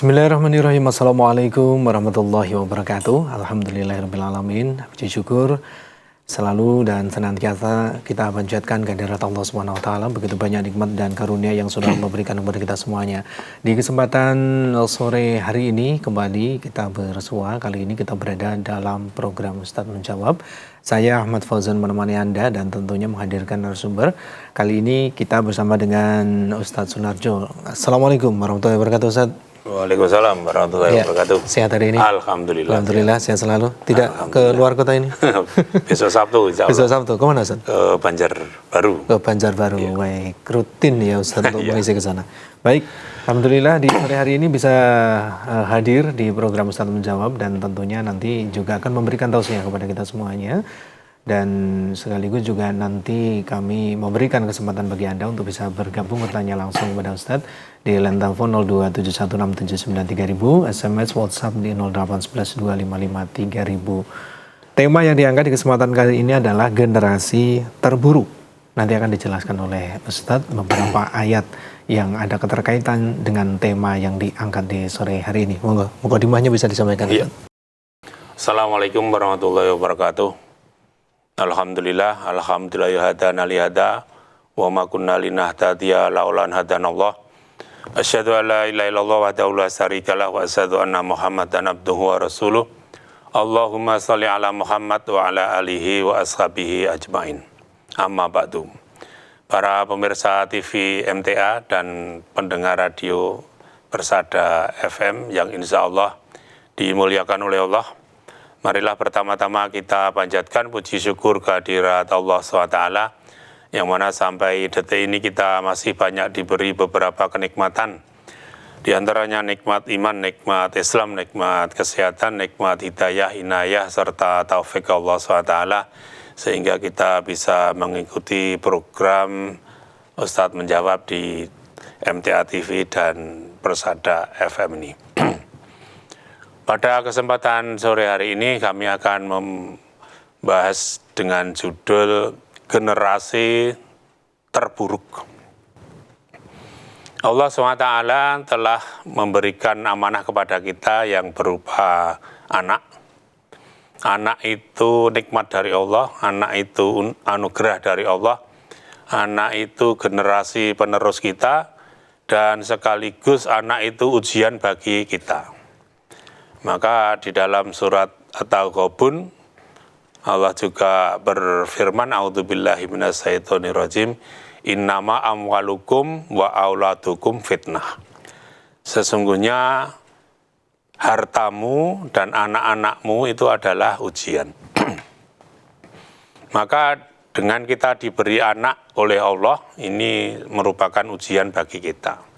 Bismillahirrahmanirrahim. Assalamualaikum warahmatullahi wabarakatuh. Alhamdulillahirrahmanirrahim. Puji syukur selalu dan senantiasa kita panjatkan kehadirat Allah Subhanahu wa taala. Begitu banyak nikmat dan karunia yang sudah memberikan kepada kita semuanya. Di kesempatan sore hari ini kembali kita bersua. Kali ini kita berada dalam program Ustadz Menjawab. Saya Ahmad Fauzan menemani Anda dan tentunya menghadirkan narasumber. Kali ini kita bersama dengan Ustadz Sunarjo. Assalamualaikum warahmatullahi wabarakatuh, Ustadz. Waalaikumsalam warahmatullahi wabarakatuh. Sehat hari ini? Alhamdulillah. Alhamdulillah, sehat selalu. Tidak ke luar kota ini? Besok Sabtu, insya Allah. Besok Sabtu, kemana Ustaz? Ke Banjarbaru. Ke Banjarbaru, ya. Baik. Rutin ya Ustaz untuk mengisi ke sana. Baik, Alhamdulillah di sore hari ini bisa hadir di program Ustaz Menjawab dan tentunya nanti juga akan memberikan tausiah kepada kita semuanya. Dan sekaligus juga nanti kami memberikan kesempatan bagi Anda untuk bisa bergabung bertanya langsung kepada Ustadz di line telepon 02716793000, SMS WhatsApp di 08112553000. Tema yang diangkat di kesempatan kali ini adalah generasi terburuk. Nanti akan dijelaskan oleh Ustadz beberapa ayat yang ada keterkaitan dengan tema yang diangkat di sore hari ini. Monggo, mukadimahnya bisa disampaikan. Iya. Assalamualaikum warahmatullahi wabarakatuh. Alhamdulillah hadana li hada wa ma kunna linahtadiya laula an hadanallah. Asyhadu an la ilaha illallah wahdahu la syarikalah wa asyhadu anna Muhammadan abduhu wa rasuluh. Allahumma shalli ala Muhammad wa ala alihi wa ashabihi ajmain. Amma ba'du. Para pemirsa TV MTA dan pendengar radio Persada FM yang insya Allah dimuliakan oleh Allah. Marilah pertama-tama kita panjatkan puji syukur kehadirat Allah SWT, yang mana sampai detik ini kita masih banyak diberi beberapa kenikmatan. Di antaranya nikmat iman, nikmat Islam, nikmat kesehatan, nikmat hidayah, inayah, serta taufik Allah SWT, sehingga kita bisa mengikuti program Ustadz Menjawab di MTA TV dan Persada FM ini. Pada kesempatan sore hari ini kami akan membahas dengan judul generasi terburuk. Allah SWT telah memberikan amanah kepada kita yang berupa anak. Anak itu nikmat dari Allah, anak itu anugerah dari Allah, anak itu generasi penerus kita, dan sekaligus anak itu ujian bagi kita. Maka di dalam surat At-Taghabun Allah juga berfirman, a'udzubillahi minasyaitonirrajim, innama amwalukum wa auladukum fitnah. Sesungguhnya hartamu dan anak-anakmu itu adalah ujian. Maka dengan kita diberi anak oleh Allah, ini merupakan ujian bagi kita.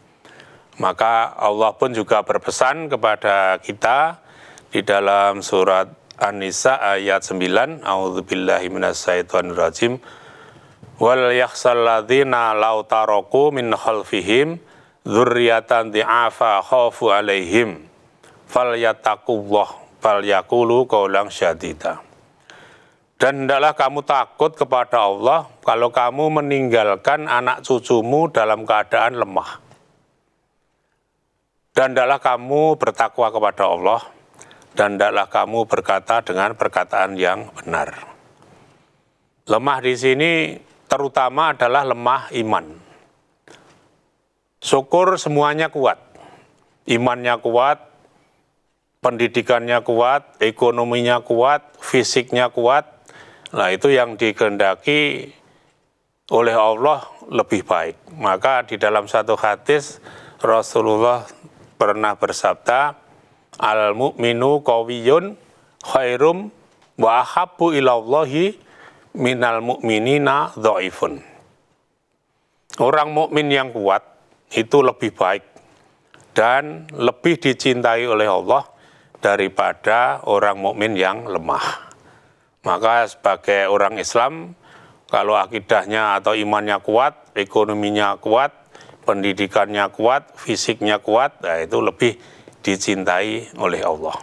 Maka Allah pun juga berpesan kepada kita di dalam surat An-Nisa ayat 9, a'udzubillahi minasyaitonirrajim, wal yakhsal ladzina law taraku min khalfihim dzurriyyatan dhi'afa khafu alaihim falyattaqullah falyaqulu qawlan syadida. Dan hendaklah kamu takut kepada Allah kalau kamu meninggalkan anak cucumu dalam keadaan lemah. Dan hendaklah kamu bertakwa kepada Allah, dan hendaklah kamu berkata dengan perkataan yang benar. Lemah di sini terutama adalah lemah iman. Syukur semuanya kuat, imannya kuat, pendidikannya kuat, ekonominya kuat, fisiknya kuat. Nah, itu yang dikehendaki oleh Allah lebih baik. Maka di dalam satu hadis Rasulullah pernah bersabda, al-mu'minu qawiyyun khairum wa ahabbu ilallahi minal mu'minina dhaifun. Orang mukmin yang kuat itu lebih baik dan lebih dicintai oleh Allah daripada orang mukmin yang lemah. Maka sebagai orang Islam, kalau akidahnya atau imannya kuat, ekonominya kuat, pendidikannya kuat, fisiknya kuat, nah itu lebih dicintai oleh Allah.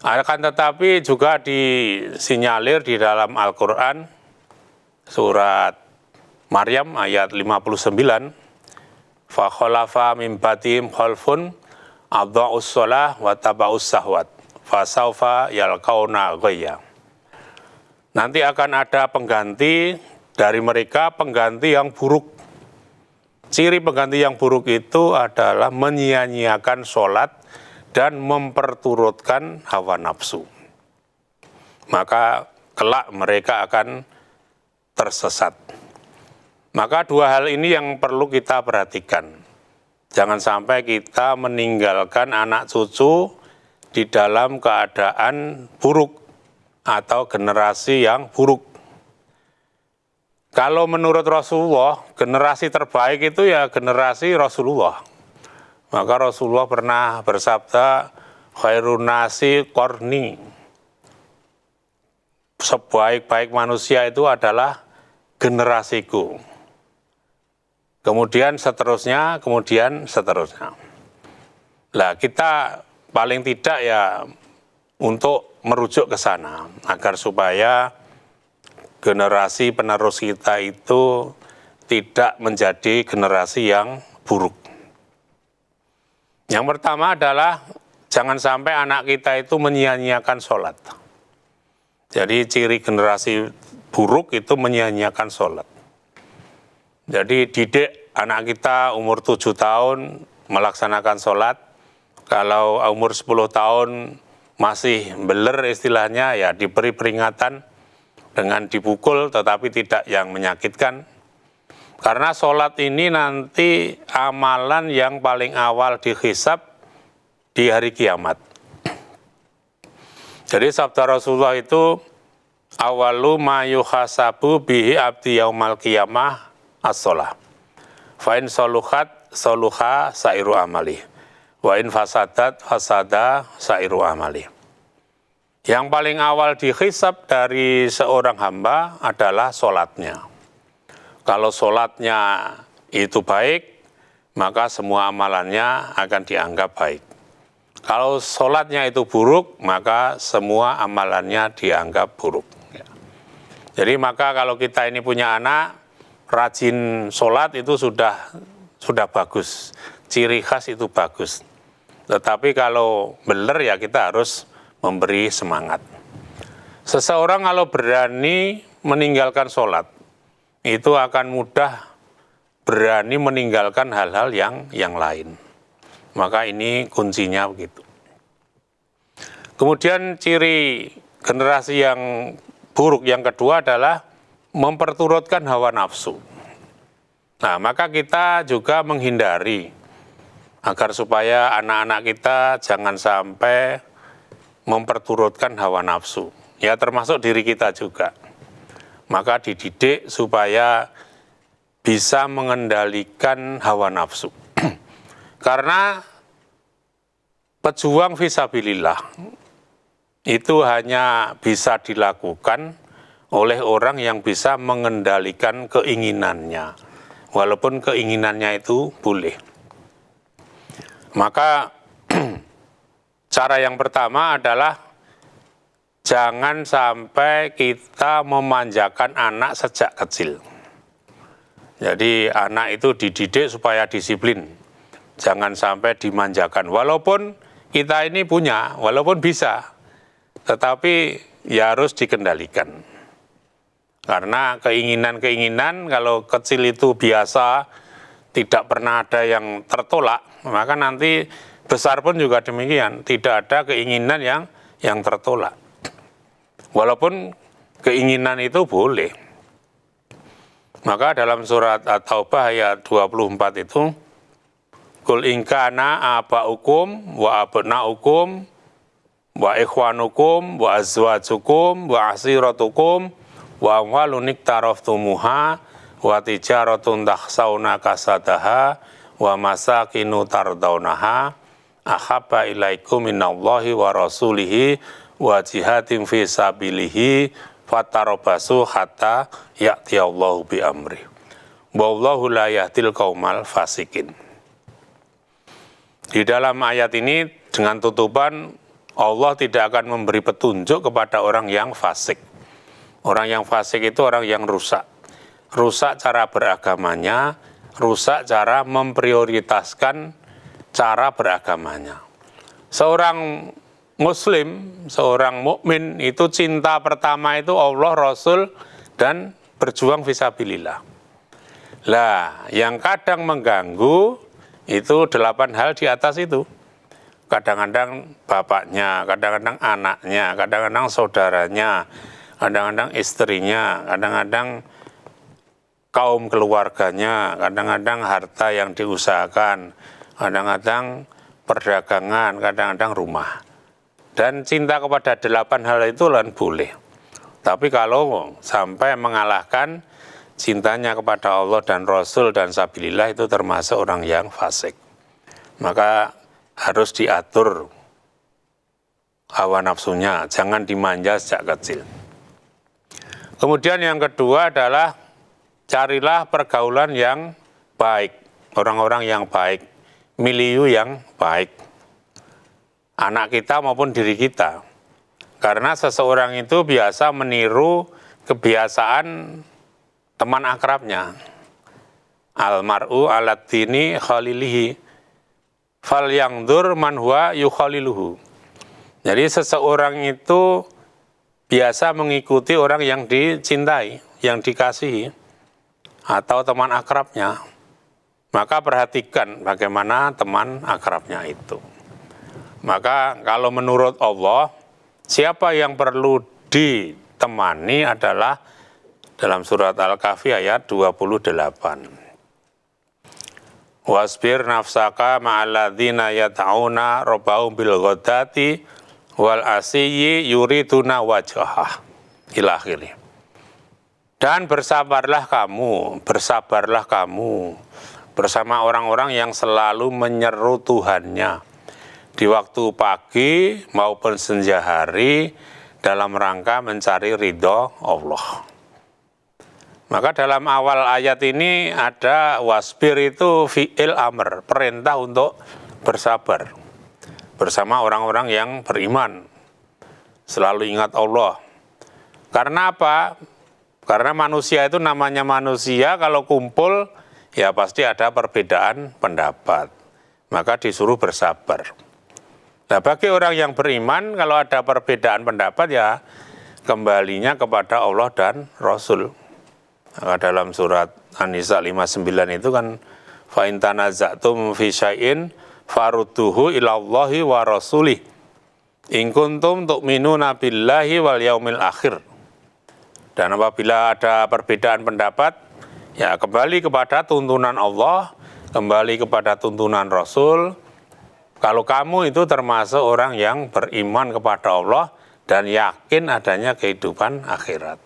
Akan tetapi juga disinyalir di dalam Al-Quran, surat Maryam ayat 59, fa khalafa min ba'dihim khalfun adha'us shalah wa taba'us sahwat fasaufa yalqauna ghayya. Nanti akan ada pengganti dari mereka, pengganti yang buruk. Ciri pengganti yang buruk itu adalah menyia-nyiakan sholat dan memperturutkan hawa nafsu. Maka kelak mereka akan tersesat. Maka dua hal ini yang perlu kita perhatikan. Jangan sampai kita meninggalkan anak cucu di dalam keadaan buruk atau generasi yang buruk. Kalau menurut Rasulullah, generasi terbaik itu ya generasi Rasulullah. Maka Rasulullah pernah bersabda, khairun nasi qarni. Sebaik-baik manusia itu adalah generasiku. Kemudian seterusnya. Lah kita paling tidak ya untuk merujuk ke sana agar supaya generasi penerus kita itu tidak menjadi generasi yang buruk. Yang pertama adalah jangan sampai anak kita itu menyia-nyiakan sholat. Jadi ciri generasi buruk itu menyia-nyiakan sholat. Jadi didik anak kita umur 7 tahun melaksanakan sholat. Kalau umur 10 tahun masih beler istilahnya, ya diberi peringatan dengan dipukul tetapi tidak yang menyakitkan. Karena sholat ini nanti amalan yang paling awal dihisab di hari kiamat. Jadi sabda Rasulullah itu, awalu ma yuhasabu bihi abdi yaumal qiyamah as-sholah. Fa in soluhat soluha sairu amali. Wa in fasadat fasada sairu amali. Yang paling awal dihisab dari seorang hamba adalah sholatnya. Kalau sholatnya itu baik, maka semua amalannya akan dianggap baik. Kalau sholatnya itu buruk, maka semua amalannya dianggap buruk. Jadi maka kalau kita ini punya anak, rajin sholat itu sudah bagus. Ciri khas itu bagus. Tetapi kalau beler ya kita harus memberi semangat. Seseorang kalau berani meninggalkan sholat, itu akan mudah berani meninggalkan hal-hal yang lain. Maka ini kuncinya begitu. Kemudian ciri generasi yang buruk yang kedua adalah memperturutkan hawa nafsu. Nah, maka kita juga menghindari agar supaya anak-anak kita jangan sampai memperturutkan hawa nafsu. Ya termasuk diri kita juga. Maka dididik supaya bisa mengendalikan hawa nafsu. Karena pejuang fisabilillah itu hanya bisa dilakukan oleh orang yang bisa mengendalikan keinginannya. Walaupun keinginannya itu boleh. Maka cara yang pertama adalah jangan sampai kita memanjakan anak sejak kecil. Jadi anak itu dididik supaya disiplin. Jangan sampai dimanjakan. Walaupun kita ini punya, walaupun bisa, tetapi ya harus dikendalikan. Karena keinginan-keinginan kalau kecil itu biasa, tidak pernah ada yang tertolak, maka nanti besar pun juga demikian, tidak ada keinginan yang tertolak. Walaupun keinginan itu boleh. Maka dalam surat At-Taubah ayat 24 itu, Qul in kana aba'ukum wa abna'ukum wa ikhwanukum wa azwajukum wa asiratukum wa amwalun iktaraftumuha wa tijaratun takhsawna kasadaha wa masakinu tardawnaha ahabba ilaikum minallahi wa rasulihi wa jihadin fi sabilihi fatarabasu hatta ya'tiyallahu bi amri wallahu la yahdil qaumal fasikin. Di dalam ayat ini dengan tutupan Allah tidak akan memberi petunjuk kepada orang yang fasik. Orang yang fasik itu orang yang rusak. Rusak cara beragamanya, rusak cara memprioritaskan cara beragamanya. Seorang Muslim, seorang mukmin itu cinta pertama itu Allah, Rasul, dan berjuang fisabilillah. Lah, yang kadang mengganggu itu 8 hal di atas itu. Kadang-kadang bapaknya, kadang-kadang anaknya, kadang-kadang saudaranya, kadang-kadang istrinya, kadang-kadang kaum keluarganya, kadang-kadang harta yang diusahakan, kadang-kadang perdagangan, kadang-kadang rumah. Dan cinta kepada 8 hal itu lan boleh. Tapi kalau sampai mengalahkan cintanya kepada Allah dan Rasul dan sabilillah itu termasuk orang yang fasik. Maka harus diatur hawa nafsunya, jangan dimanja sejak kecil. Kemudian yang kedua adalah carilah pergaulan yang baik, orang-orang yang baik, milieu yang baik. Anak kita maupun diri kita. Karena seseorang itu biasa meniru kebiasaan teman akrabnya. Almar'u ala dini khalilihi fal yangdur man huwa yukhaliluhu. Jadi seseorang itu biasa mengikuti orang yang dicintai, yang dikasihi, atau teman akrabnya. Maka perhatikan bagaimana teman akrabnya itu. Maka kalau menurut Allah, siapa yang perlu ditemani adalah dalam surat Al-Kahfi ayat 28. Wasbir nafsaka ma'alladzina yad'una rabbahum bil ghadati wal asiyyi yuriduna wajhah. Ila akhirih. Dan bersabarlah kamu bersama orang-orang yang selalu menyeru Tuhannya di waktu pagi maupun senja hari dalam rangka mencari ridho Allah. Maka dalam awal ayat ini ada wasbir itu fi'il amr, perintah untuk bersabar bersama orang-orang yang beriman, selalu ingat Allah. Karena apa? Karena manusia itu namanya manusia, kalau kumpul ya pasti ada perbedaan pendapat. Maka disuruh bersabar. Nah, bagi orang yang beriman, kalau ada perbedaan pendapat ya kembalinya kepada Allah dan Rasul. Maka dalam surat An-Nisa 59 itu kan fa in tanaza'tum fi syai'in farudduhu ilallahi wa rasulih in kuntum tu'minuna billahi wal yaumil akhir. Dan apabila ada perbedaan pendapat, ya kembali kepada tuntunan Allah, kembali kepada tuntunan Rasul. Kalau kamu itu termasuk orang yang beriman kepada Allah dan yakin adanya kehidupan akhirat.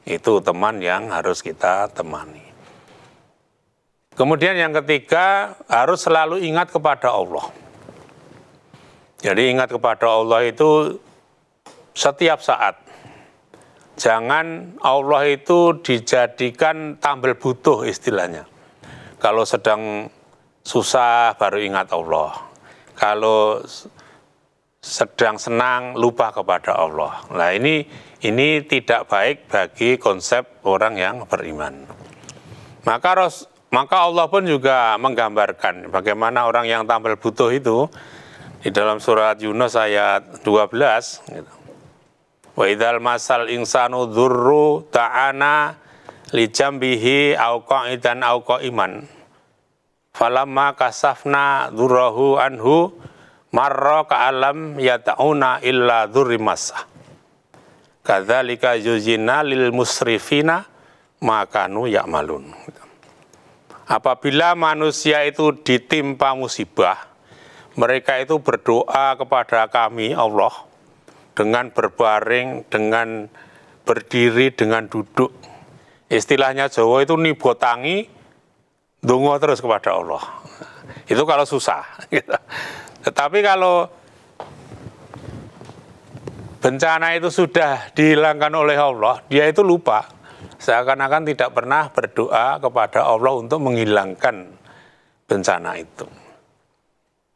Itu teman yang harus kita temani. Kemudian yang ketiga, harus selalu ingat kepada Allah. Jadi ingat kepada Allah itu setiap saat. Jangan Allah itu dijadikan tambal butuh istilahnya. Kalau sedang susah baru ingat Allah. Kalau sedang senang lupa kepada Allah. Nah ini tidak baik bagi konsep orang yang beriman. Maka Allah pun juga menggambarkan bagaimana orang yang tambal butuh itu di dalam surat Yunus ayat 12. Gitu. Wa idzal masal insanu dzurru ta'ana li jambihi au qa'idan au qa'iman. Falamma kasafna dzurrahu anhu marra ka'alam yata'una illa dzurrimasa. Kadzalika yuzina lil musrifina makanu ya'malun. Apabila manusia itu ditimpa musibah, mereka itu berdoa kepada kami Allah dengan berbaring, dengan berdiri, dengan duduk. Istilahnya Jawa itu nibotangi, dongo terus kepada Allah. Itu kalau susah. Tetapi kalau bencana itu sudah dihilangkan oleh Allah, dia itu lupa. Seakan-akan tidak pernah berdoa kepada Allah untuk menghilangkan bencana itu.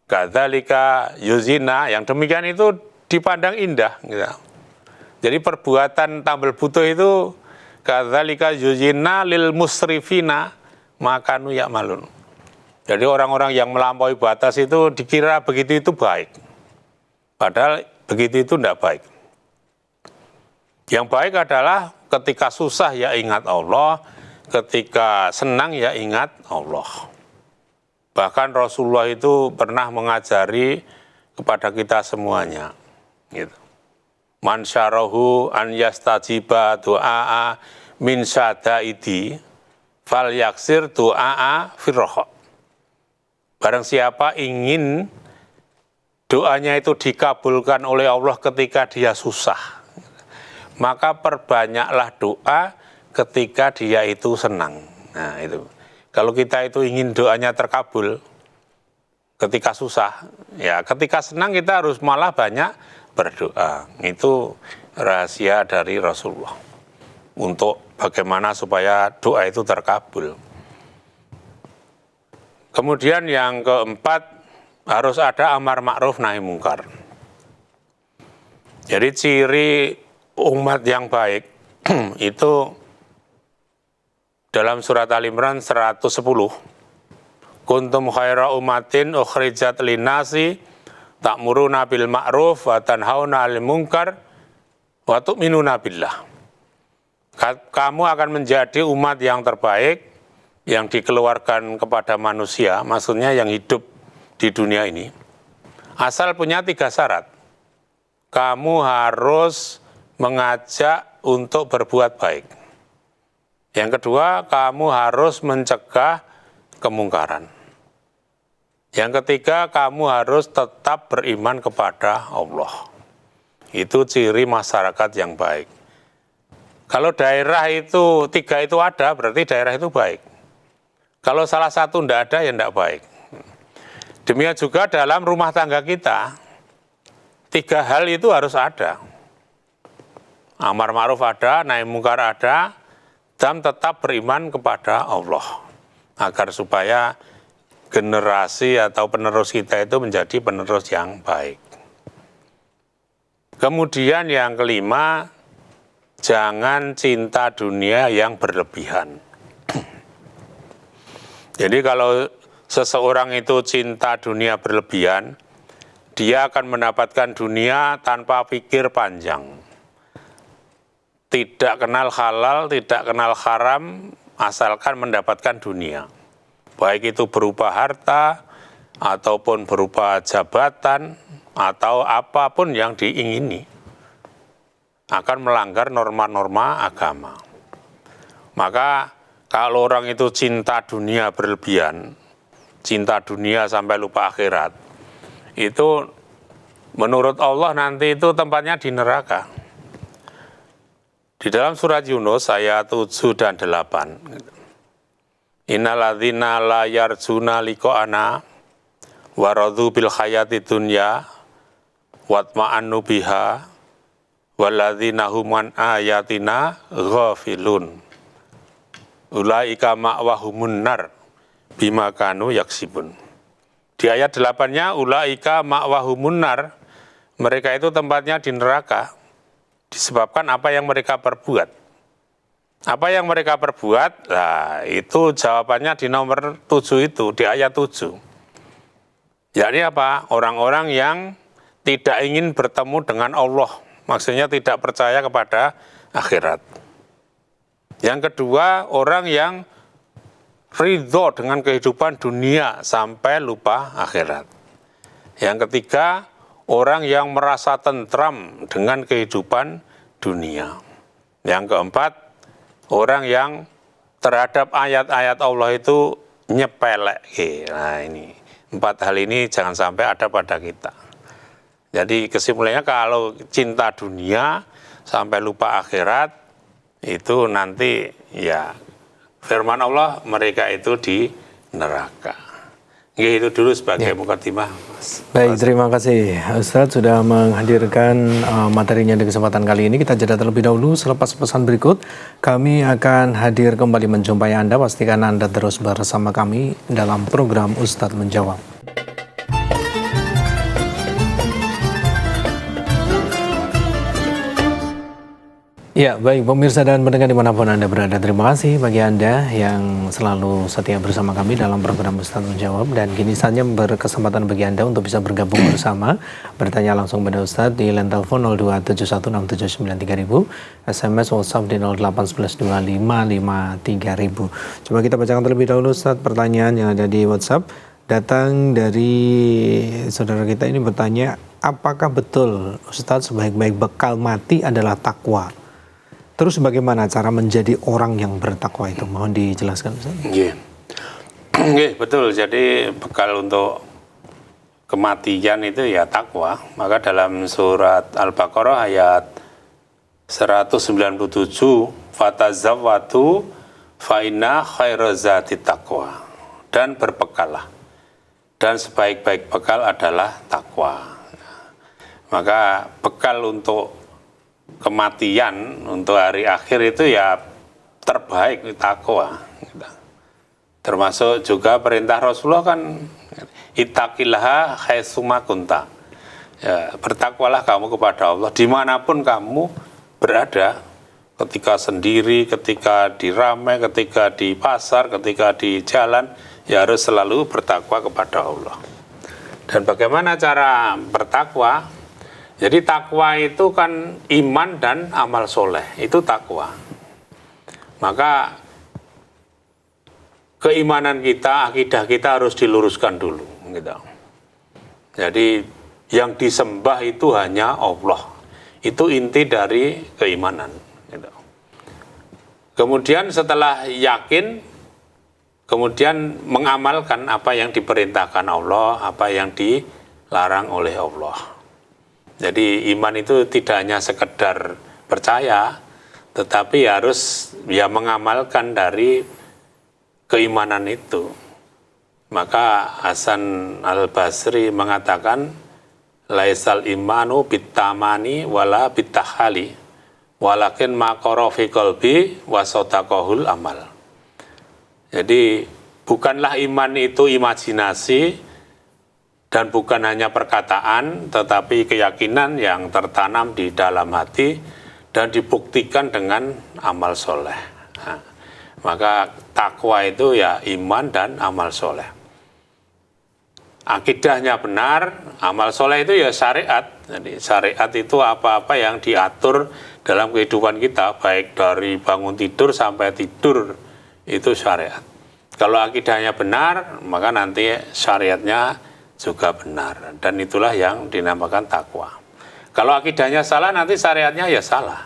Kadzalika yuzina, yang demikian itu dipandang indah. Gitu. Jadi perbuatan tambal butuh itu kadzalika yuzina lil musrifina makanu ya'malun. Jadi orang-orang yang melampaui batas itu dikira begitu itu baik. Padahal begitu itu tidak baik. Yang baik adalah ketika susah ya ingat Allah, ketika senang ya ingat Allah. Bahkan Rasulullah itu pernah mengajari kepada kita semuanya. Gitu. Man syarahu an yastajiba du'a min syadaidi fal yaksir du'a firroha. Barang siapa ingin doanya itu dikabulkan oleh Allah ketika dia susah, maka perbanyaklah doa ketika dia itu senang. Nah itu. Kalau kita itu ingin doanya terkabul ketika susah, ya ketika senang kita harus malah banyak berdoa. Itu rahasia dari Rasulullah untuk bagaimana supaya doa itu terkabul. Kemudian yang keempat, harus ada amar ma'ruf nahi mungkar. Jadi ciri umat yang baik itu dalam surat Al-Imran 110, kuntum khaira umatin ukhrijat linnasi ta'muruna bil ma'ruf wa tanhauna 'anil munkar wa tu'minuna billah. Kamu akan menjadi umat yang terbaik yang dikeluarkan kepada manusia, maksudnya yang hidup di dunia ini, asal punya 3 syarat. Kamu harus mengajak untuk berbuat baik. Yang kedua, kamu harus mencegah kemungkaran. Yang ketiga, kamu harus tetap beriman kepada Allah. Itu ciri masyarakat yang baik. Kalau daerah itu 3 itu ada, berarti daerah itu baik. Kalau salah satu tidak ada, ya tidak baik. Demikian juga dalam rumah tangga kita, 3 hal itu harus ada. Amar ma'ruf ada, nahi mungkar ada, dan tetap beriman kepada Allah, agar supaya generasi atau penerus kita itu menjadi penerus yang baik. Kemudian yang kelima, jangan cinta dunia yang berlebihan. Jadi kalau seseorang itu cinta dunia berlebihan, dia akan mendapatkan dunia tanpa pikir panjang. Tidak kenal halal, tidak kenal haram, asalkan mendapatkan dunia. Baik itu berupa harta, ataupun berupa jabatan, atau apapun yang diingini. Akan melanggar norma-norma agama. Maka kalau orang itu cinta dunia berlebihan, cinta dunia sampai lupa akhirat, itu menurut Allah nanti itu tempatnya di neraka. Di dalam surat Yunus ayat 7 dan 8. Innalladzina la yarjuna liqa'ana wa radhu bil hayati dunya watma'annu biha walladzina hum an ayatina ghafilun. Ulaika ma'wahumun nar bima kanu yaksibun. Di ayat 8-nya ulaika ma'wahumun nar, mereka itu tempatnya di neraka. Disebabkan apa yang mereka perbuat. Apa yang mereka perbuat? Nah, itu jawabannya di nomor 7 itu, di ayat 7. Jadi apa? Orang-orang yang tidak ingin bertemu dengan Allah. Maksudnya tidak percaya kepada akhirat. Yang kedua, orang yang ridho dengan kehidupan dunia sampai lupa akhirat. Yang ketiga, orang yang merasa tentram dengan kehidupan dunia. Yang keempat, orang yang terhadap ayat-ayat Allah itu nyepelek. Nah ini, 4 hal ini jangan sampai ada pada kita. Jadi kesimpulannya kalau cinta dunia sampai lupa akhirat, itu nanti ya firman Allah mereka itu di neraka. Itu dulu sebagai mukadimah. Baik, terima kasih Ustadz sudah menghadirkan materinya di kesempatan kali ini. Kita jeda terlebih dahulu. Selepas pesan berikut, kami akan hadir kembali menjumpai Anda. Pastikan Anda terus bersama kami dalam program Ustadz Menjawab. Ya, baik pemirsa dan pendengar dimanapun Anda berada, terima kasih bagi Anda yang selalu setia bersama kami dalam program Ustadz Menjawab. Dan kini saatnya berkesempatan bagi Anda untuk bisa bergabung bersama, bertanya langsung pada Ustadz di line telepon 02716793000, SMS WhatsApp di 08192553000. Coba kita bacakan terlebih dahulu Ustadz pertanyaan yang ada di WhatsApp. Datang dari saudara kita ini bertanya, apakah betul Ustadz sebaik-baik bekal mati adalah takwa? Terus bagaimana cara menjadi orang yang bertakwa itu? Mohon dijelaskan Ustaz. Nggih. Nggih, betul. Jadi bekal untuk kematian itu ya takwa. Maka dalam surat Al-Baqarah ayat 197, fatazawwatu fa inna khairazati taqwa. Dan berbekallah. Dan sebaik-baik bekal adalah takwa. Maka bekal untuk kematian, untuk hari akhir itu ya terbaik takwa. Termasuk juga perintah Rasulullah kan, ittaqillaha haitsuma kunta. Ya, bertakwalah kamu kepada Allah dimanapun kamu berada, ketika sendiri, ketika di ramai, ketika di pasar, ketika di jalan, ya harus selalu bertakwa kepada Allah. Dan bagaimana cara bertakwa? Jadi takwa itu kan iman dan amal soleh, itu takwa. Maka keimanan kita, akidah kita harus diluruskan dulu. Gitu. Jadi yang disembah itu hanya Allah. Itu inti dari keimanan. Gitu. Kemudian setelah yakin, kemudian mengamalkan apa yang diperintahkan Allah, apa yang dilarang oleh Allah. Jadi iman itu tidak hanya sekedar percaya, tetapi harus ya mengamalkan dari keimanan itu. Maka Hasan Al-Basri mengatakan, laisal imanu bitamani wala bitahali, walakin maqara fi qalbi wa sadaqahul amal. Jadi bukanlah iman itu imajinasi, dan bukan hanya perkataan, tetapi keyakinan yang tertanam di dalam hati dan dibuktikan dengan amal soleh. Nah, maka takwa itu ya iman dan amal soleh. Akidahnya benar, amal soleh itu ya syariat. Jadi syariat itu apa-apa yang diatur dalam kehidupan kita, baik dari bangun tidur sampai tidur, itu syariat. Kalau akidahnya benar, maka nanti syariatnya juga benar, dan itulah yang dinamakan takwa. Kalau akidahnya salah, nanti syariatnya ya salah.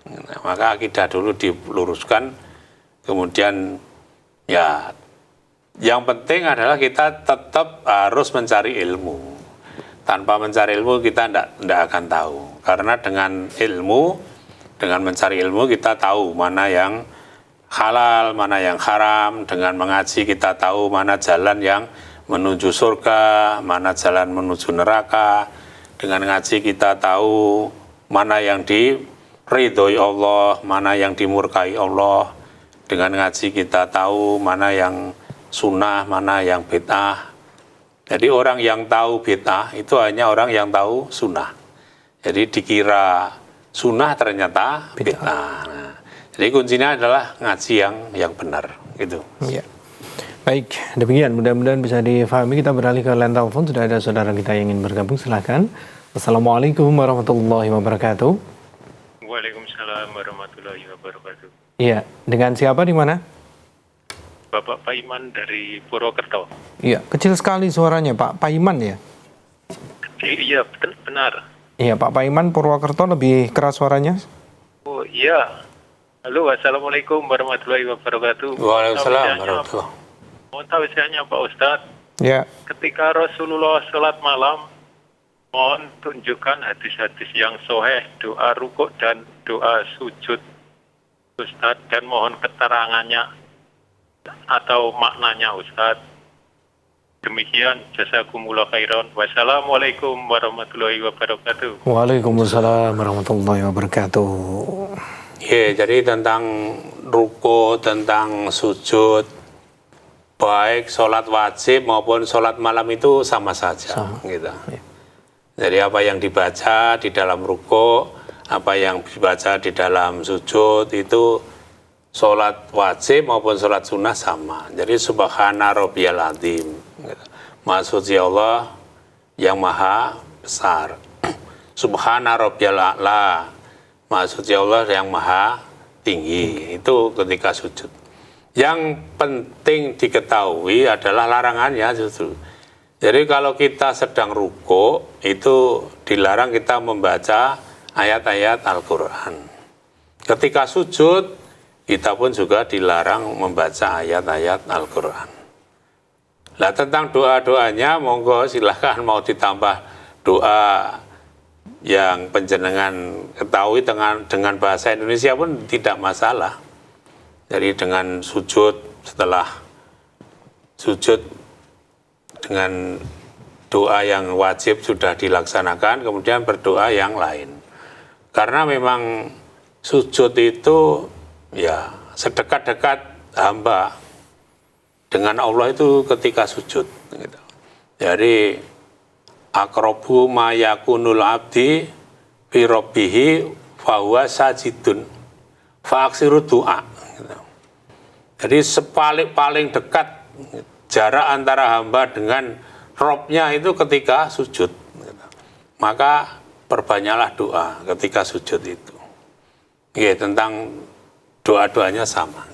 Nah, maka akidah dulu diluruskan, kemudian ya yang penting adalah kita tetap harus mencari ilmu. Tanpa mencari ilmu kita tidak akan tahu, karena dengan ilmu, dengan mencari ilmu kita tahu mana yang halal, mana yang haram. Dengan mengaji kita tahu mana jalan yang menuju surga, mana jalan menuju neraka. Dengan ngaji kita tahu mana yang diridhoi Allah, mana yang dimurkai Allah. Dengan ngaji kita tahu mana yang sunnah, mana yang bid'ah. Jadi orang yang tahu bid'ah itu hanya orang yang tahu sunnah. Jadi dikira sunnah ternyata bid'ah. Nah, jadi kuncinya adalah ngaji yang benar, gitu. Ya. Baik, demikian mudah-mudahan bisa difahami. Kita beralih ke line telepon, sudah ada saudara kita yang ingin bergabung, silahkan. Assalamualaikum warahmatullahi wabarakatuh. Waalaikumsalam warahmatullahi wabarakatuh. Iya, dengan siapa di mana? Bapak Paiman dari Purwokerto. Iya, kecil sekali suaranya Pak Paiman ya? Iya, benar. Iya, Pak Paiman Purwokerto lebih keras suaranya. Oh iya. Halo, assalamualaikum warahmatullahi wabarakatuh. Waalaikumsalam warahmatullahi. Mohon tausiahnya Pak Ustadz. Ya. Ketika Rasulullah sholat malam, mohon tunjukkan hadis-hadis yang sahih, doa rukuk dan doa sujud Ustadz, dan mohon keterangannya atau maknanya Ustadz. Demikian, jazakumullah khairan. Wassalamualaikum warahmatullahi wabarakatuh. Waalaikumsalam warahmatullahi wabarakatuh. Ya, jadi tentang ruko, tentang sujud, baik sholat wajib maupun sholat malam itu sama saja. Gitu. Ya. Jadi apa yang dibaca di dalam ruko, apa yang dibaca di dalam sujud itu sholat wajib maupun sholat sunnah sama. Jadi subhana rabbiyal azim. Maha suci Allah yang maha besar. Subhana rabbiyal a'la. Maha suci Allah yang maha tinggi. Itu ketika sujud. Yang penting diketahui adalah larangannya justru. Jadi kalau kita sedang ruko, itu dilarang kita membaca ayat-ayat Al-Quran. Ketika sujud, kita pun juga dilarang membaca ayat-ayat Al-Quran. Nah, tentang doa-doanya, monggo silahkan mau ditambah doa yang penjenengan ketahui dengan bahasa Indonesia pun tidak masalah. Jadi dengan sujud, setelah sujud dengan doa yang wajib sudah dilaksanakan, kemudian berdoa yang lain. Karena memang sujud itu ya sedekat-dekat hamba dengan Allah itu ketika sujud. Jadi aqrabu ma yakunul abdi fi rabbihi fahuwa sajidun fa'aksiru du'a. Jadi paling dekat jarak antara hamba dengan Robnya itu ketika sujud. Maka perbanyaklah doa ketika sujud itu. Tentang doa-doanya sama.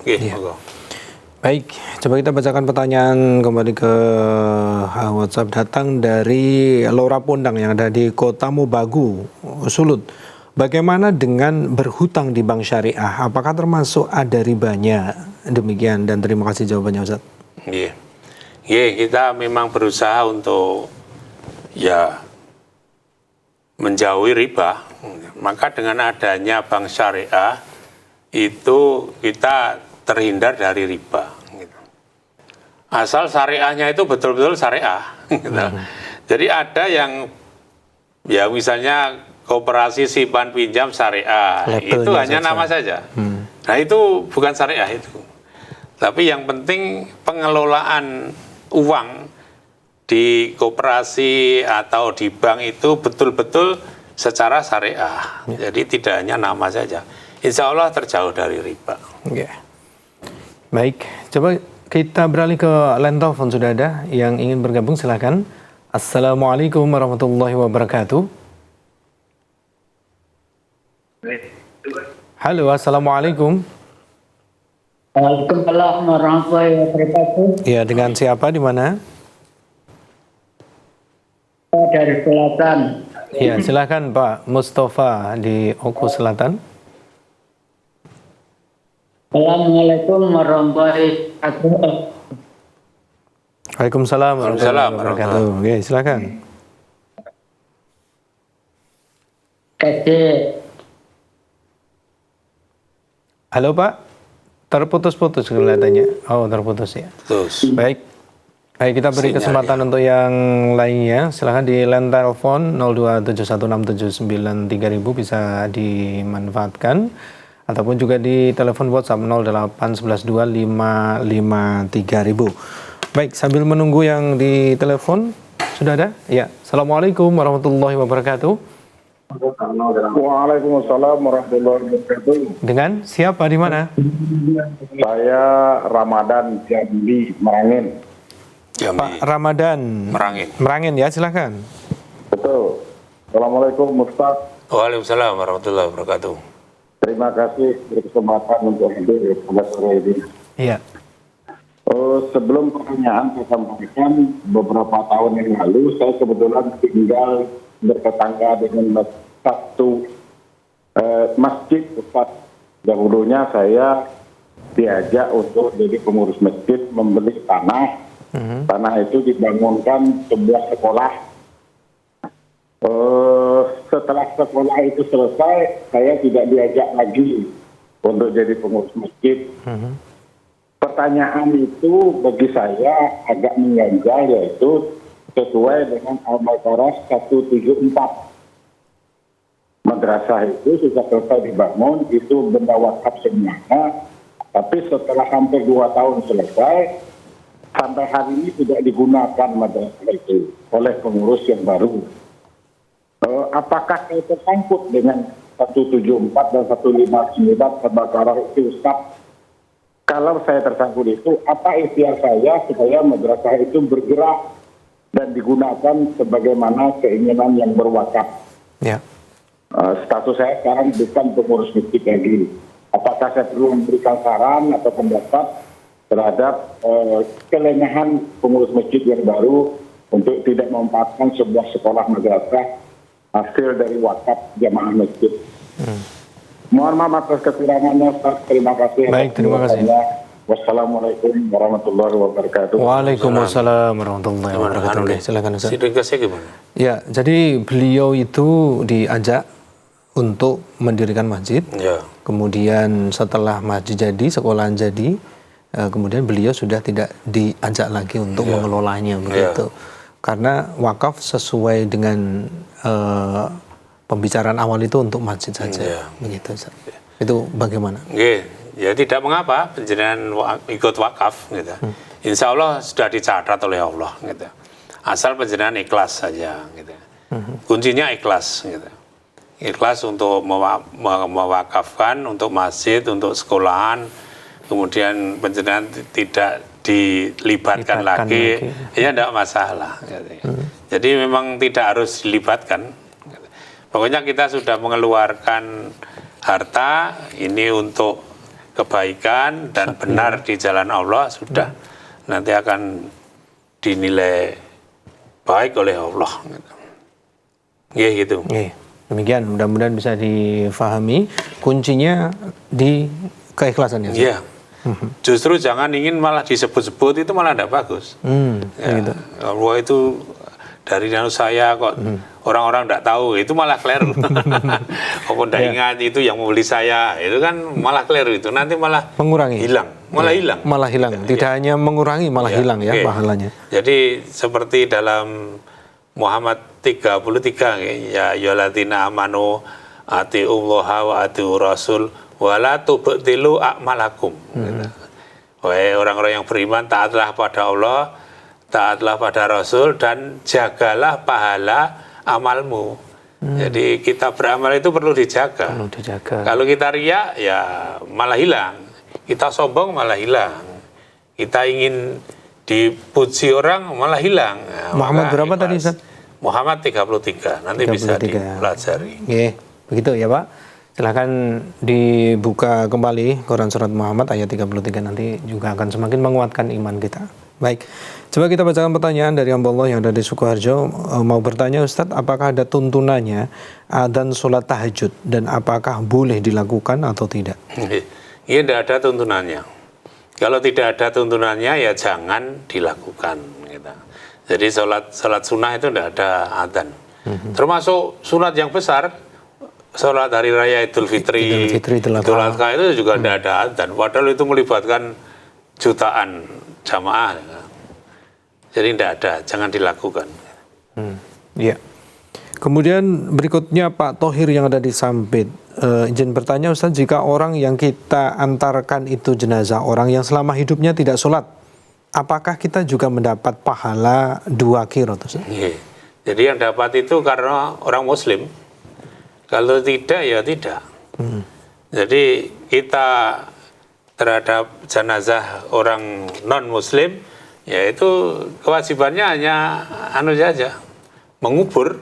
Baik, coba kita bacakan pertanyaan kembali ke WhatsApp. Datang dari Laura Pondang yang ada di Kota Mobagu, Sulut. Bagaimana dengan berhutang di bank syariah? Apakah termasuk ada ribanya? Demikian dan terima kasih jawabannya, Ustaz. Kita memang berusaha untuk menjauhi riba. Maka dengan adanya bank syariah itu kita terhindar dari riba. Asal syariahnya itu betul-betul syariah. Jadi ada yang misalnya koperasi simpan pinjam syariah, itu hanya saja. Nama saja. Nah itu bukan syariah itu. Tapi yang penting pengelolaan uang di koperasi atau di bank itu betul-betul secara syariah. Jadi tidak hanya nama saja. Insya Allah terjauh dari riba. Baik, coba kita beralih ke line telepon. Sudah ada yang ingin bergabung, silakan. Assalamualaikum warahmatullahi wabarakatuh. Halo, assalamualaikum. Waalaikumsalam warahmatullahi wabarakatuh. Ya, dengan siapa di mana? Dari Selatan. Ya, silakan Pak Mustafa di Oku Selatan. Assalamualaikum warahmatullahi wabarakatuh. Waalaikumsalam warahmatullahi wabarakatuh. Ya, silakan. Halo Pak, terputus-putus kelihatannya. Oh, terputus ya. Baik, kita beri kesempatan untuk yang lainnya. Silakan di line telepon 02716793000 bisa dimanfaatkan. Ataupun juga di telepon WhatsApp 08112553000. Baik, sambil menunggu yang di telepon, sudah ada? Ya, Assalamualaikum warahmatullahi wabarakatuh. Waalaikumsalam warahmatullahi wabarakatuh. Dengan siapa di mana? Saya Ramadan Jambi Merangin. Pak Ramadan Merangin ya, silakan. Betul. Assalamualaikum Ustaz. Waalaikumsalam warahmatullahi wabarakatuh. Terima kasih berkesempatan untuk hadir pada sore ini. Iya. Sebelum pertanyaan saya sampaikan, beberapa tahun yang lalu saya kebetulan tinggal bertetangga dengan satu masjid. Dahulunya saya diajak untuk jadi pengurus masjid membeli tanah. Tanah itu dibangunkan sebuah sekolah. Setelah sekolah itu selesai, saya tidak diajak lagi untuk jadi pengurus masjid. Pertanyaan itu bagi saya agak mengganjal, yaitu sesuai dengan Al-Baqarah 174. Madrasah itu sudah selesai dibangun, itu benda wakaf semuanya, tapi setelah hampir 2 tahun selesai, sampai hari ini tidak digunakan madrasah itu oleh pengurus yang baru. Apakah saya tersangkut dengan 174 dan 159 Al-Baqarah itu, Ustaz. Kalau saya tersangkut itu, apa ikhtiar saya supaya madrasah itu bergerak dan digunakan sebagaimana keinginan yang berwakaf? Ya. Status saya sekarang bukan pengurus masjid lagi. Apakah saya perlu memberikan saran atau pendapat terhadap kelengahan pengurus masjid yang baru untuk tidak memanfaatkan sebuah sekolah madrasah hasil dari wakaf jamaah masjid? Mohon maaf atas kekurangannya, Ustaz. Terima kasih. Baik, terima kasih. Wassalamualaikum warahmatullahi wabarakatuh. Waalaikumsalam warahmatullahi wabarakatuh. Oke, silakan Ustaz. Sidikasnya gimana? Ya, jadi beliau itu diajak untuk mendirikan masjid. Ya. Kemudian setelah masjid jadi, sekolahan jadi, kemudian beliau sudah tidak diajak lagi untuk mengelolanya begitu. Karena wakaf sesuai dengan pembicaraan awal itu untuk masjid saja. Begitu Ustaz. Itu bagaimana? Ya tidak mengapa penjenengan ikut wakaf gitu. Insya Allah sudah dicatat oleh Allah gitu. Asal penjenengan ikhlas saja gitu. Kuncinya ikhlas gitu. Ikhlas untuk mewakafkan untuk masjid, untuk sekolahan, kemudian penjenengan tidak dilibatkan lagi, ya tidak masalah. Jadi memang tidak harus dilibatkan. Pokoknya kita sudah mengeluarkan harta ini untuk kebaikan dan benar di jalan Allah, sudah nanti akan dinilai baik oleh Allah. Gitu. Demikian, mudah-mudahan bisa difahami. Kuncinya di keikhlasan ya. Iya. Justru jangan ingin malah disebut-sebut, itu malah tidak bagus. Gitu. Allah itu dari saya kok orang-orang tidak tahu, itu malah keliru. Apa tidak ingat itu yang membeli saya, itu kan malah keliru, itu nanti malah mengurangi, hilang, malah hilang. Malah hilang. Tidak hanya mengurangi, malah hilang ya pahalanya. Jadi seperti dalam Muhammad 33 ya ayyuhalladzina amanu atiullaha wa atiur rasul wala tubtilu a'malakum. Wahai orang-orang yang beriman, taatlah pada Allah, taatlah pada Rasul, dan jagalah pahala amalmu. Jadi kita beramal itu perlu dijaga. Kalau kita riya ya malah hilang. Kita sombong malah hilang. Kita ingin dipuji orang malah hilang. Nah, Muhammad berapa tadi Ustaz? Muhammad 33. Nanti 33. Bisa dipelajari. Begitu ya Pak. Silahkan dibuka kembali Quran Surat Muhammad ayat 33, nanti juga akan semakin menguatkan iman kita. Baik, coba kita bacakan pertanyaan dari hamba Allah yang ada di Sukoharjo. Mau bertanya Ustadz, apakah ada tuntunannya adzan sholat tahajud dan apakah boleh dilakukan atau tidak? Iya, tidak ada tuntunannya. Kalau tidak ada tuntunannya ya jangan dilakukan. Gitu. Jadi sholat sunnah itu tidak ada adzan. Termasuk sunat yang besar, sholat hari raya Idul Fitri, Idul Adha itu juga tidak ada adzan. Padahal itu melibatkan jutaan jamaah. Jadi tidak ada, jangan dilakukan. Iya. Kemudian berikutnya Pak Tohir yang ada di Sampit. Izin bertanya Ustaz, jika orang yang kita antarkan itu jenazah orang yang selama hidupnya tidak sholat, apakah kita juga mendapat pahala 2 qiraat? Jadi yang dapat itu karena orang Muslim. Kalau tidak ya tidak. Jadi kita terhadap jenazah orang non Muslim, yaitu kewajibannya hanya saja, mengubur.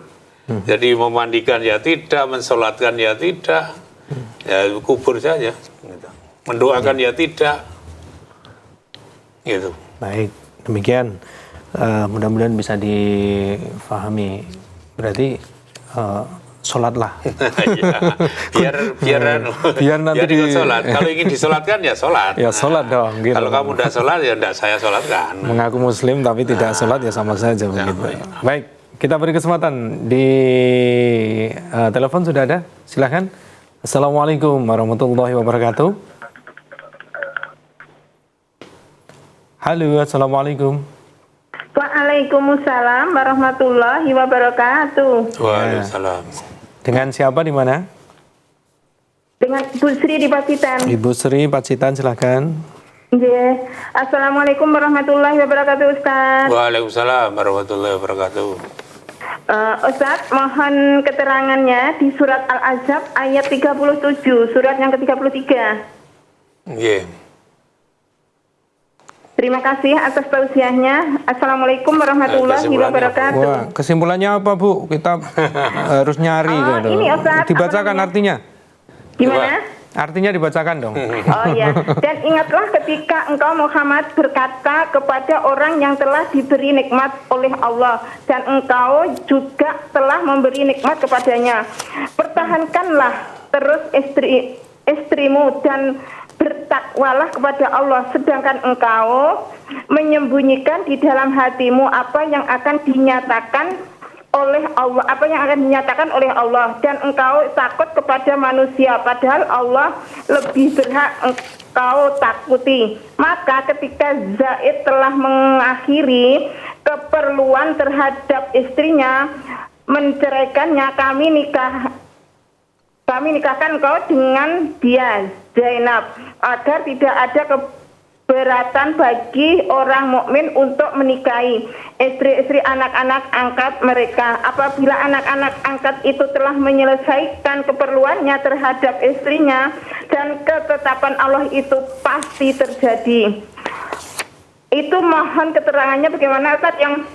Jadi memandikan ya tidak, mensolatkan ya tidak, ya kubur saja. Mendoakan ya tidak. Gitu. Baik, demikian. Mudah-mudahan bisa difahami. Berarti sholatlah. biar nanti sholat. Kalau ingin disolatkan ya sholat. Ya sholat dong. Gitu. Kalau kamu tidak sholat ya tidak saya sholatkan. Mengaku Muslim tapi tidak sholat ya sama saja begitu. Baik, kita beri kesempatan di telepon sudah ada. Silakan. Assalamualaikum warahmatullahi wabarakatuh. Halo, assalamualaikum. Waalaikumsalam warahmatullahi wabarakatuh. Waalaikumsalam. Dengan siapa di mana? Dengan Bu Sri di Pacitan. Ibu Sri Pacitan, silakan. Assalamualaikum warahmatullahi wabarakatuh, Ustaz. Waalaikumsalam warahmatullahi wabarakatuh. Ustadz, mohon keterangannya di surat Al-Ahzab ayat 37, surat yang ke-33. Nggih. Terima kasih atas tausiahnya. Assalamualaikum warahmatullahi Kesimpulannya wabarakatuh. Wah, kesimpulannya apa Bu? Kita harus nyari gitu. ini, Ustadz, Dibacakan apa namanya? artinya. Gimana? Artinya dibacakan dong. Oh ya, dan ingatlah ketika engkau Muhammad berkata kepada orang yang telah diberi nikmat oleh Allah dan engkau juga telah memberi nikmat kepadanya. Pertahankanlah terus istrimu dan bertakwalah kepada Allah, sedangkan engkau menyembunyikan di dalam hatimu apa yang akan dinyatakan oleh Allah, apa yang akan dinyatakan oleh Allah, dan engkau takut kepada manusia padahal Allah lebih berhak engkau takuti. Maka ketika Zaid telah mengakhiri keperluan terhadap istrinya, menceraikannya, kami nikahkan engkau dengan dia, Zainab, agar tidak ada keberatan bagi orang mukmin untuk menikahi istri-istri anak-anak angkat mereka. Apabila anak-anak angkat itu telah menyelesaikan keperluannya terhadap istrinya, dan ketetapan Allah itu pasti terjadi. Itu mohon keterangannya bagaimana Ustaz yang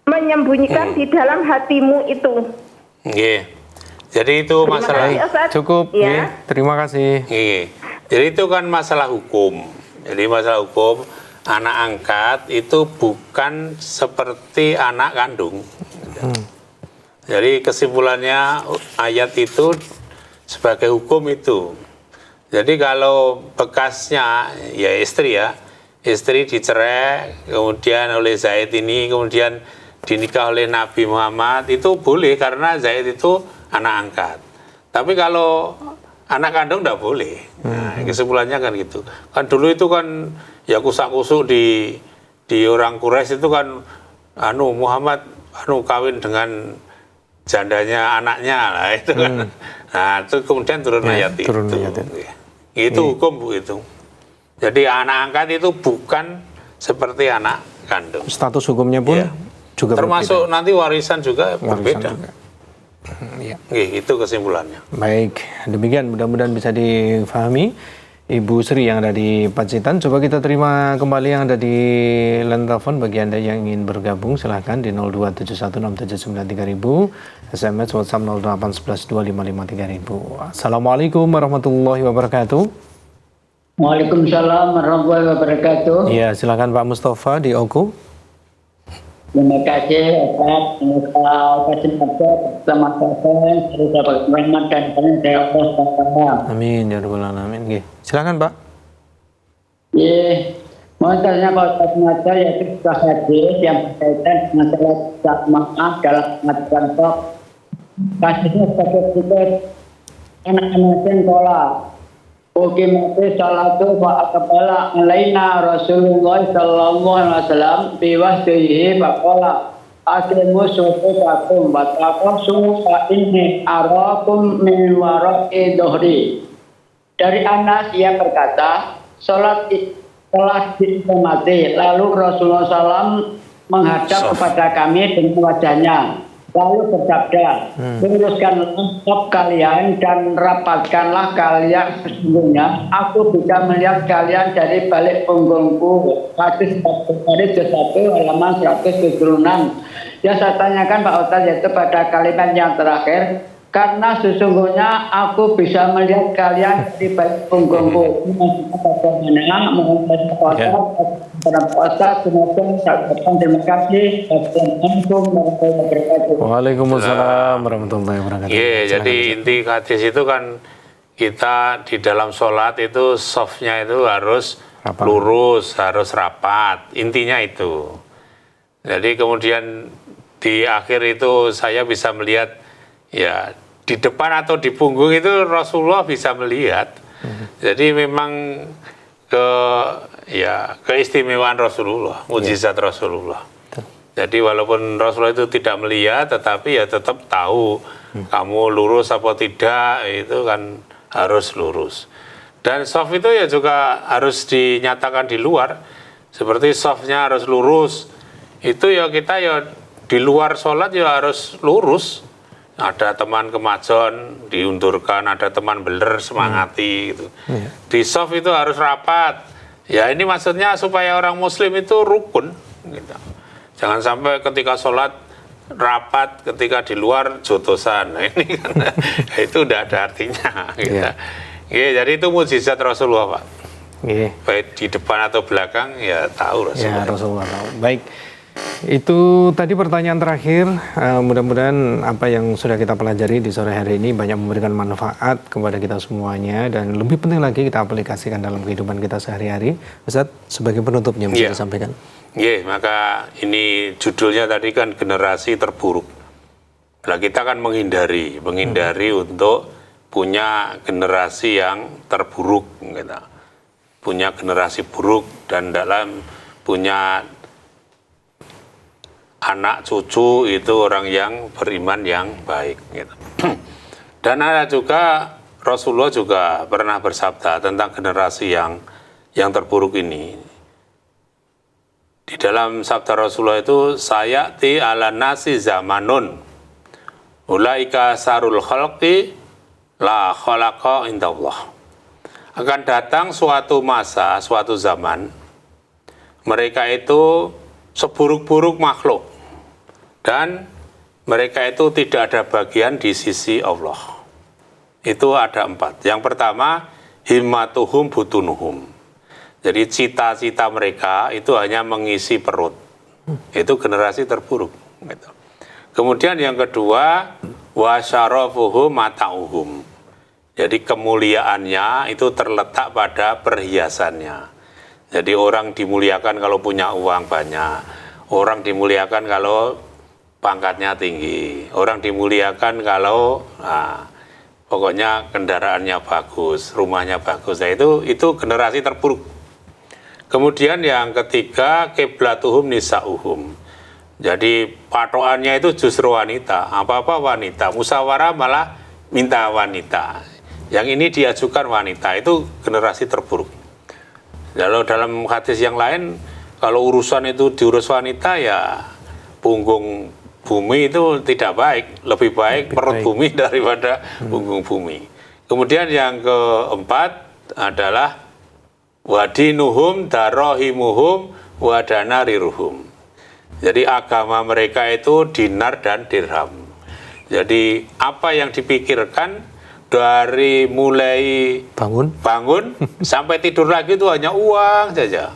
menyembunyikan di dalam hatimu itu. Nggih. Jadi itu Terima masalah kasih, Ustaz. Cukup. Ya. Nggih. Terima kasih. Nggih. Jadi itu kan masalah hukum. Jadi masalah hukum, anak angkat itu bukan seperti anak kandung. Jadi kesimpulannya ayat itu sebagai hukum itu. Jadi kalau bekasnya ya istri dicerai, kemudian oleh Zaid ini, kemudian dinikah oleh Nabi Muhammad, itu boleh karena Zaid itu anak angkat. Tapi kalau anak kandung tidak boleh. Nah, kesimpulannya kan gitu. Kan dulu itu kan ya kusak-kusuk di orang Quraisy itu kan Muhammad kawin dengan jandanya anaknya lah itu kan. Nah, itu kemudian turun ayat itu. turun ayat itu. Itu hukum Bu itu. Jadi anak angkat itu bukan seperti anak kandung. Status hukumnya pun Iya. juga Termasuk nanti warisan juga berbeda. berbeda. Warisan juga. Iya. Itu kesimpulannya. Baik, demikian mudah-mudahan bisa difahami Ibu Sri yang ada di Pacitan. Coba kita terima kembali yang ada di line telepon. Bagi Anda yang ingin bergabung silahkan di 02716793000, SMS WhatsApp 08112553000. Assalamualaikum warahmatullahi wabarakatuh. Waalaikumsalam warahmatullahi wabarakatuh. Iya, silakan Pak Mustafa di Oku. Terima kasih atas kesempatan bersama saya, sahabat Rahmat dan saya Allah. Amin ya rabbal alamin. Nggih. Silakan Pak. Mau tanya Pak Ustaz Mata, yaitu sebuah hadis yang berkaitan dengan salat jamaah dalam pengaturan sholat. Kasusnya sebagai berikut: anak-anak yang sholat. Ukimati salatu wa aqbala alaina Rasulullah sallallahu alaihi wasallam bi wahdihi faqala aqimu shufakum wa taqasu fa inni arakum min wara'i dhuhri. Dari Anas ia berkata, salat telah diiqamati, lalu Rasulullah SAW menghadap kepada kami dengan wajahnya, lalu bersabda, luruskanlah saf kalian dan rapatkanlah kalian, sesungguhnya aku bisa melihat kalian dari balik punggungku. Hadis dari 1 halaman 176. Yang saya tanyakan Pak Ustaz yaitu pada kalimat yang terakhir, karena sesungguhnya aku bisa melihat kalian di balik punggungku. Bagaimana terima kasih. Assalamualaikum warahmatullahi wabarakatuh. Waalaikumsalam warahmatullahi wabarakatuh. Iya, jadi inti hadis itu kan kita di dalam sholat itu softnya itu harus Rapat. lurus, harus rapat. Intinya itu. Jadi kemudian di akhir itu saya bisa melihat ya di depan atau di punggung itu Rasulullah bisa melihat. Jadi memang keistimewaan Rasulullah, mujizat Rasulullah. Jadi walaupun Rasulullah itu tidak melihat, tetapi ya tetap tahu kamu lurus apa tidak, itu kan harus lurus. Dan soft itu ya juga harus dinyatakan di luar, seperti softnya harus lurus. Itu ya kita ya di luar sholat ya harus lurus. Ada teman kemajon diundurkan, ada teman beler semangati gitu. Di soft itu harus rapat. Ya ini maksudnya supaya orang muslim itu rukun gitu. Jangan sampai ketika sholat rapat, ketika di luar jotosan. Nah, ini kan itu udah ada artinya gitu. Jadi itu mukjizat Rasulullah, Pak. Baik di depan atau belakang ya tahu Rasulullah. Ya, Rasulullah tahu. Baik. Itu tadi pertanyaan terakhir. Mudah-mudahan apa yang sudah kita pelajari di sore hari ini banyak memberikan manfaat kepada kita semuanya, dan lebih penting lagi kita aplikasikan dalam kehidupan kita sehari-hari. Ustaz, sebagai penutupnya bisa disampaikan. Maka ini judulnya tadi kan generasi terburuk. Nah, kita kan menghindari untuk punya generasi yang terburuk, gitu. Punya generasi buruk dan dalam punya anak cucu itu orang yang beriman yang baik gitu. Dan ada juga Rasulullah juga pernah bersabda tentang generasi yang terburuk ini. Di dalam sabda Rasulullah itu, sayati ala nasi zamanun ulaika sarul khalqi la khalaqa indallah. Akan datang suatu masa, suatu zaman, mereka itu seburuk-buruk makhluk. Dan mereka itu tidak ada bagian di sisi Allah. Itu ada 4. Yang pertama, himmatuhum butunuhum. Jadi cita-cita mereka itu hanya mengisi perut. Itu generasi terburuk. Gitu. Kemudian yang kedua, wasyarafuhum mata'uhum. Jadi kemuliaannya itu terletak pada perhiasannya. Jadi orang dimuliakan kalau punya uang banyak. Orang dimuliakan kalau pangkatnya tinggi, orang dimuliakan kalau pokoknya kendaraannya bagus, rumahnya bagus. Nah, itu generasi terburuk. Kemudian yang ketiga, kiblatuhum nisa'uhum. Jadi patokannya itu justru wanita, apa-apa wanita, musyawarah malah minta wanita. Yang ini diajukan wanita, itu generasi terburuk. Kalau dalam hadis yang lain, kalau urusan itu diurus wanita ya punggung bumi itu tidak baik, lebih baik perut bumi daripada punggung bumi. Kemudian yang keempat adalah wadinuhum darohimuhum wadanariruhum. Jadi agama mereka itu dinar dan dirham. Jadi apa yang dipikirkan dari mulai bangun sampai tidur lagi itu hanya uang saja.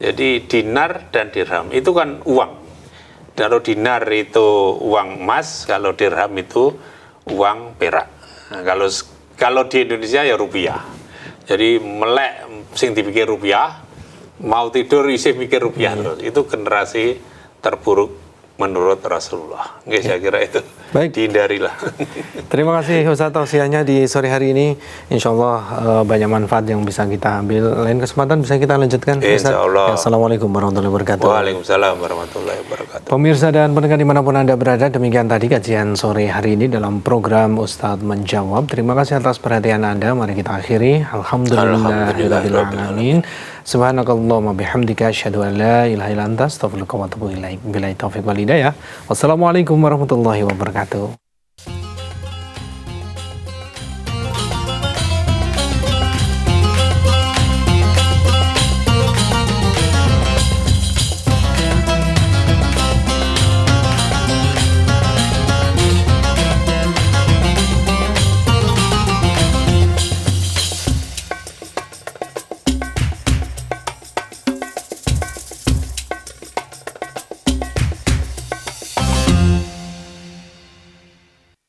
Jadi dinar dan dirham itu kan uang. Kalau dinar itu uang emas, kalau dirham itu uang perak. Nah, kalau di Indonesia ya rupiah. Jadi melek sing dipikir rupiah, mau tidur isih mikir rupiah. Itu generasi terburuk menurut Rasulullah. Saya kira itu. Baik. Dihindarilah. Terima kasih Ustaz tausiahnya di sore hari ini. Insya Allah banyak manfaat yang bisa kita ambil. Lain kesempatan bisa kita lanjutkan. Insya Allah. Assalamualaikum warahmatullahi wabarakatuh. Waalaikumsalam warahmatullahi wabarakatuh. Pemirsa dan pendengar dimanapun Anda berada, demikian tadi kajian sore hari ini dalam program Ustadz Menjawab. Terima kasih atas perhatian Anda. Mari kita akhiri. Alhamdulillahirrahmanirrahim. Subhanakallahumma bihamdika asyhadu an la ilaha illa anta astaghfiruka wa atubu ilaik. Billahi taufiq wal hidayah. Wassalamualaikum warahmatullahi wabarakatuh.